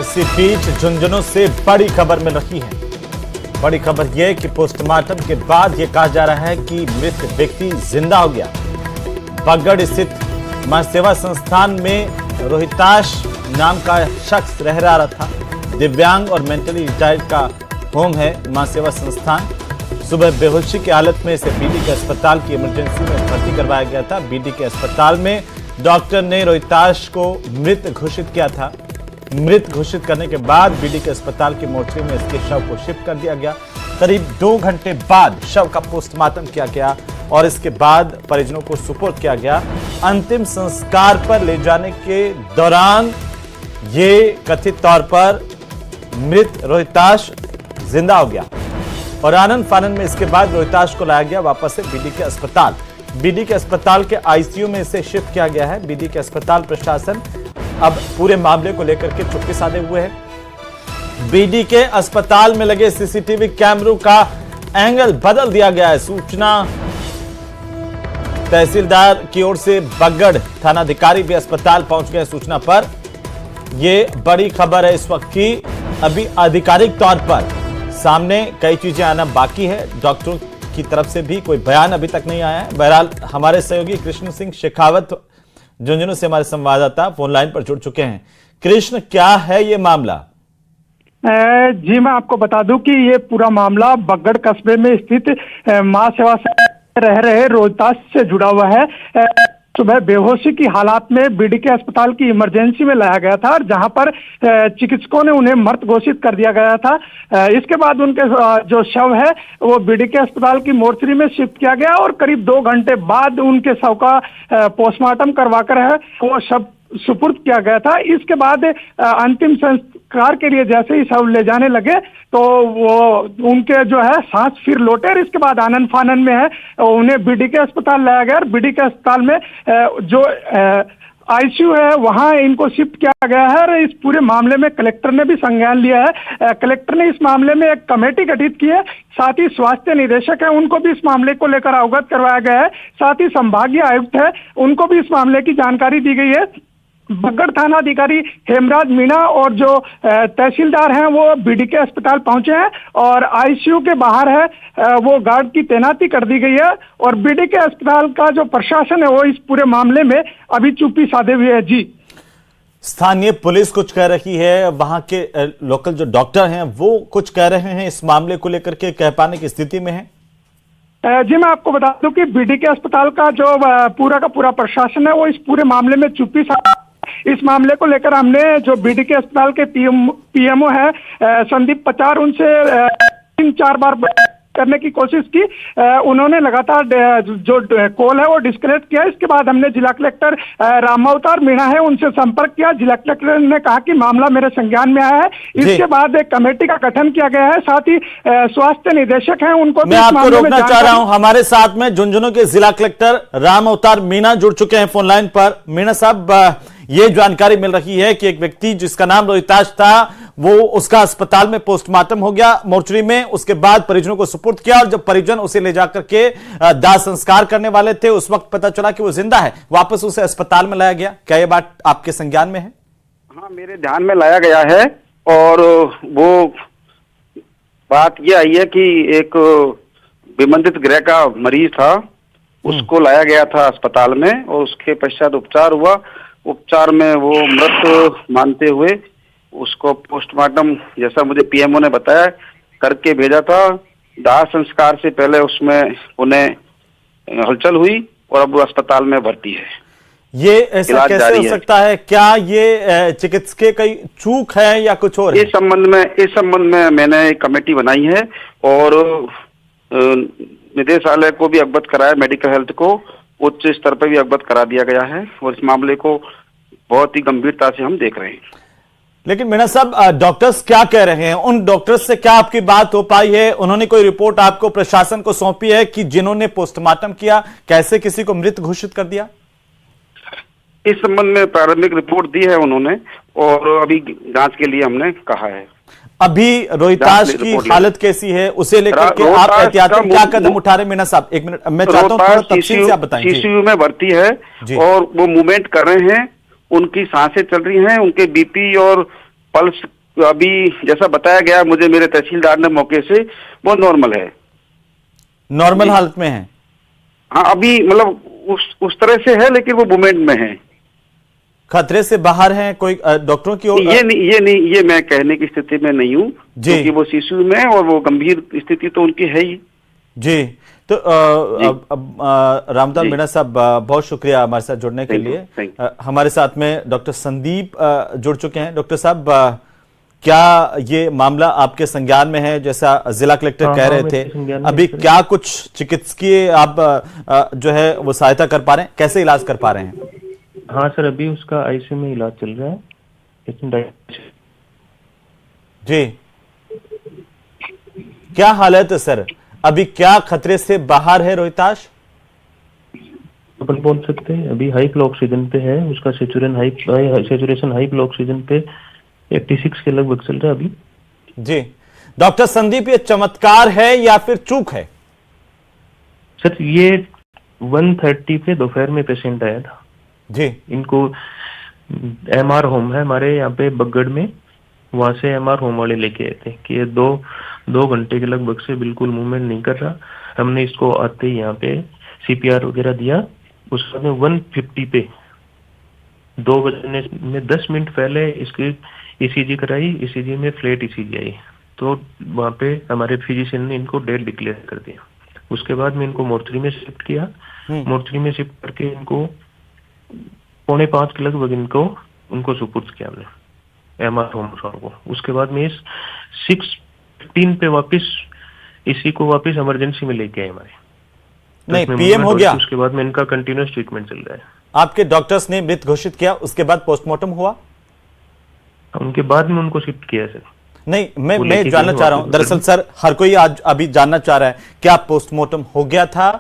इसी बीच झुंझुनू से बड़ी खबर मिल रही है। बड़ी खबर यह कि पोस्टमार्टम के बाद यह कहा जा रहा है कि मृत व्यक्ति जिंदा हो गया। बगड़ स्थित मां सेवा संस्थान में रोहिताश नाम का शख्स रह रहा था। दिव्यांग और मेंटली रिटायर्ड का होम है मां सेवा संस्थान। सुबह बेहोशी की हालत में इसे बीडी के अस्पताल की इमरजेंसी में भर्ती करवाया गया था। बीडी के अस्पताल में डॉक्टर ने रोहिताश को मृत घोषित किया था। मृत घोषित करने के बाद बीडी के अस्पताल की मोर्चरी में इसके शव को शिफ्ट कर दिया गया। करीब 2 घंटे बाद शव का पोस्टमार्टम किया गया और इसके बाद परिजनों को सुपुर्द किया गया। अंतिम संस्कार पर ले जाने के दौरान ये कथित तौर पर मृत रोहिताश जिंदा हो गया और आनंद फानन में इसके बाद रोहिताश को लाया गया वापस से बीडी के अस्पताल। बीडी के अस्पताल के आईसीयू में इसे शिफ्ट किया गया है। बीडी के अस्पताल प्रशासन अब पूरे मामले को लेकर के चुप्पी साधे हुए है। बीडी के अस्पताल में लगे सीसीटीवी कैमरों का एंगल बदल दिया गया है। सूचना तहसीलदार की ओर से बगड़ थानाधिकारी भी अस्पताल पहुंच गए। सूचना पर यह बड़ी खबर है इस वक्त की। अभी आधिकारिक तौर पर सामने कई चीजें आना बाकी है। डॉक्टरों की तरफ से भी कोई बयान अभी तक नहीं आया है। बहरहाल हमारे सहयोगी कृष्ण सिंह शेखावत झुंझुनू से हमारे संवाददाता फोन लाइन पर जुड़ चुके हैं। कृष्ण, क्या है ये मामला? जी मैं आपको बता दूं कि ये पूरा मामला बगड़ कस्बे में स्थित मां सेवा से रह रहे रोहिताश से जुड़ा हुआ है। सुबह बेहोशी की हालात में बीडी के अस्पताल की इमरजेंसी में लाया गया था और जहां पर चिकित्सकों ने उन्हें मृत घोषित कर दिया गया था। इसके बाद उनके जो शव है वो बीडी के अस्पताल की मोर्चरी में शिफ्ट किया गया और करीब 2 घंटे बाद उनके शव का पोस्टमार्टम करवाकर है वो शव सुपुर्द किया गया था। इसके बाद अंतिम संस्कार के लिए जैसे ही शव ले जाने लगे तो वो उनके जो है सांस फिर लौटे और इसके बाद आनंद फानन में है उन्हें बीडी के अस्पताल लाया गया और बीडी के अस्पताल में जो आईसीयू है वहां इनको शिफ्ट किया गया है और इस पूरे मामले में कलेक्टर ने भी संज्ञान लिया है। कलेक्टर ने इस मामले में एक कमेटी गठित की है। साथ ही स्वास्थ्य निदेशक है उनको भी इस मामले को लेकर अवगत करवाया गया है। साथ ही संभागीय आयुक्त है उनको भी इस मामले की जानकारी दी गई है। बगड़ थाना अधिकारी हेमराज मीणा और जो तहसीलदार हैं वो बीडी के अस्पताल पहुंचे हैं और आईसीयू के बाहर है वो गार्ड की तैनाती कर दी गई है और बीडी के अस्पताल का जो प्रशासन है वो इस पूरे मामले में अभी चुप्पी साधे हुए है। जी, स्थानीय पुलिस कुछ कह रही है, वहां के लोकल जो डॉक्टर हैं वो कुछ कह रहे हैं, इस मामले को लेकर के कह पाने की स्थिति में है? जी मैं आपको बता दूं कि बीडी के अस्पताल का जो पूरा का पूरा प्रशासन है वो इस पूरे मामले में चुप्पी साधे। इस मामले को लेकर हमने जो बीडी के अस्पताल के पीएमओ है संदीप पचार उनसे 3-4 बार करने की कोशिश की। उन्होंने लगातार जो कॉल है वो डिस्कनेक्ट किया। इसके बाद हमने जिला कलेक्टर रामावतार मीणा है उनसे संपर्क किया। जिला कलेक्टर ने कहा कि मामला मेरे संज्ञान में आया है। इसके बाद एक कमेटी का गठन किया गया है। साथ ही स्वास्थ्य निदेशक हैं उनको मैं आपको रोकना चाह रहा हूं। हमारे साथ में झुंझुनू के जिला कलेक्टर रामावतार मीणा जुड़ चुके हैं फोन लाइन पर। मीणा साहब, ये जानकारी मिल रही है कि एक व्यक्ति जिसका नाम रोहिताश था वो उसका अस्पताल में पोस्टमार्टम हो गया मोर्चरी में। उसके बाद परिजनों को सुपुर्द किया और जब परिजन उसे ले जाकर के दाह संस्कार करने वाले थे उस वक्त पता चला कि वो जिंदा है। वापस उसे अस्पताल में लाया गया। क्या ये बात आपके संज्ञान में है? हाँ, मेरे ध्यान में लाया गया है और वो बात ये आई है कि एक विमंदित गृह का मरीज था, उसको लाया गया था अस्पताल में और उसके पश्चात उपचार हुआ। उपचार में वो मृत मानते हुए उसको पोस्टमार्टम जैसा मुझे पीएमओ ने बताया करके भेजा था। दाह संस्कार से पहले उसमें उन्हें हलचल हुई और अब वो अस्पताल में भर्ती है। ये ऐसा कैसे हो सकता है? क्या ये चिकित्सकीय कोई चूक है या कुछ और? इस संबंध में मैंने एक कमेटी बनाई है और निदेशालय को भी अवगत कराया, मेडिकल हेल्थ को उच्च स्तर पर भी अवगत करा दिया गया है और इस मामले को बहुत ही गंभीरता से हम देख रहे हैं। लेकिन मीणा साहब, डॉक्टर्स क्या कह रहे हैं? उन डॉक्टर्स से क्या आपकी बात हो पाई है? उन्होंने कोई रिपोर्ट आपको प्रशासन को सौंपी है कि जिन्होंने पोस्टमार्टम किया कैसे किसी को मृत घोषित कर दिया? इस संबंध में प्रारंभिक रिपोर्ट दी है उन्होंने और अभी जांच के लिए हमने कहा है। अभी रोहिताश की हालत कैसी है उसे लेकर के आप एहतियातन क्या कदम उठा रहे? मीणा साहब, एक मिनट, मैं चाहता हूं थोड़ा तफसील से आप बताएं। सीसीयू में भर्ती है और वो मूवमेंट कर रहे हैं, उनकी सांसें चल रही हैं, उनके बीपी और पल्स अभी जैसा बताया गया मुझे मेरे तहसीलदार ने मौके से, वो नॉर्मल है, नॉर्मल हालत में है। हाँ अभी मतलब उस तरह से है, लेकिन वो मूवमेंट में है। खतरे से बाहर हैं? कोई डॉक्टरों की ओर? ये मैं कहने की स्थिति में नहीं हूँ, क्योंकि वो सीसीयू में है और वो गंभीर स्थिति तो उनकी है ही। जी, तो रामदास मीणा साहब, बहुत शुक्रिया हमारे साथ जुड़ने के लिए। हमारे साथ में डॉक्टर संदीप जुड़ चुके हैं। डॉक्टर साहब, क्या ये मामला आपके संज्ञान में है? जैसा जिला कलेक्टर कह रहे थे, अभी क्या कुछ चिकित्सकीय आप जो है वो सहायता कर पा रहे हैं? कैसे इलाज कर पा रहे हैं? हाँ सर, अभी उसका आईसीयू में इलाज चल रहा है। जी, क्या हालत है सर? अभी क्या खतरे से बाहर है रोहिताश? अपन बोल सकते हैं अभी हाई फ्लो ऑक्सीजन पे है, उसका सेचुरेशन हाई फ्लो ऑक्सीजन पे 86 के लगभग चल रहा है अभी। जी डॉक्टर संदीप, ये चमत्कार है या फिर चूक है? सर ये 1:30 पे दोपहर में पेशेंट आया था जी। इनको एमआर होम है हमारे यहाँ पे बगड़ में, वहां से एमआर होम वाले लेके आए थे कि ये दो घंटे के लगभग से बिल्कुल मूवमेंट नहीं कर रहा। हमने इसको आते ही यहाँ पे सीपीआर वगैरह दिया। उस समय 150 पे 2 बजने में 10 मिनट पहले इसकी ईसीजी कराई, ईसीजी में फ्लैट ईसीजी आई, तो वहाँ पे हमारे फिजिशियन ने इनको डेड डिक्लेयर कर दिया। उसके बाद में इनको मोर्चरी में शिफ्ट किया। मोर्चरी में शिफ्ट करके इनको 4:45 के लगभग उनको सुपुर्द किया हमने एमआर होम को। उसके बाद में 6:15 पे वापस इसी को वापस इमरजेंसी में लेके आए हमारे। नहीं, पीएम हो गया। उसके बाद में इनका कंटिन्यूस ट्रीटमेंट चल रहा है। आपके डॉक्टर्स ने मृत घोषित किया, उसके बाद पोस्टमार्टम हुआ? उनके बाद में उनको शिफ्ट किया सर। नहीं, मैं जानना चाह रहा हूं, दरअसल सर हर कोई आज अभी जानना चाह रहा है क्या पोस्टमार्टम हो गया था